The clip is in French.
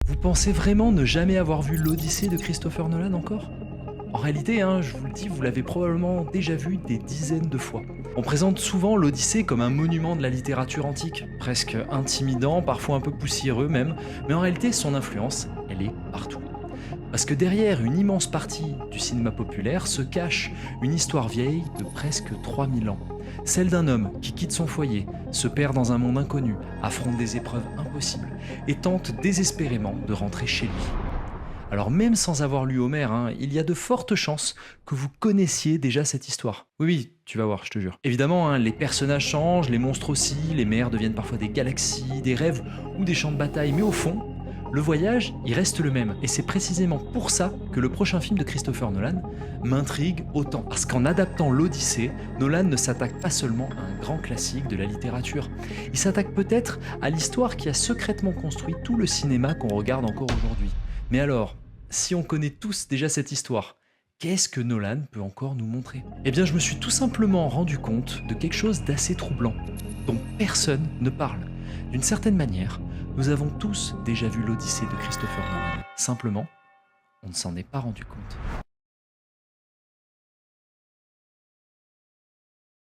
Vous pensez vraiment ne jamais avoir vu l'Odyssée de Christopher Nolan encore? En réalité, je vous le dis, vous l'avez probablement déjà vu des dizaines de fois. On présente souvent l'Odyssée comme un monument de la littérature antique, presque intimidant, parfois un peu poussiéreux même, mais en réalité son influence, elle est partout. Parce que derrière une immense partie du cinéma populaire se cache une histoire vieille de presque 3000 ans. Celle d'un homme qui quitte son foyer, se perd dans un monde inconnu, affronte des épreuves impossibles et tente désespérément de rentrer chez lui. Alors même sans avoir lu Homère, il y a de fortes chances que vous connaissiez déjà cette histoire. Oui, oui, tu vas voir, je te jure. Évidemment, les personnages changent, les monstres aussi, les mers deviennent parfois des galaxies, des rêves ou des champs de bataille, mais au fond, le voyage, il reste le même. Et c'est précisément pour ça que le prochain film de Christopher Nolan m'intrigue autant. Parce qu'en adaptant l'Odyssée, Nolan ne s'attaque pas seulement à un grand classique de la littérature. Il s'attaque peut-être à l'histoire qui a secrètement construit tout le cinéma qu'on regarde encore aujourd'hui. Mais alors, si on connaît tous déjà cette histoire, qu'est-ce que Nolan peut encore nous montrer? Eh bien, je me suis tout simplement rendu compte de quelque chose d'assez troublant, dont personne ne parle. D'une certaine manière, nous avons tous déjà vu l'Odyssée de Christopher Nolan. Simplement, on ne s'en est pas rendu compte.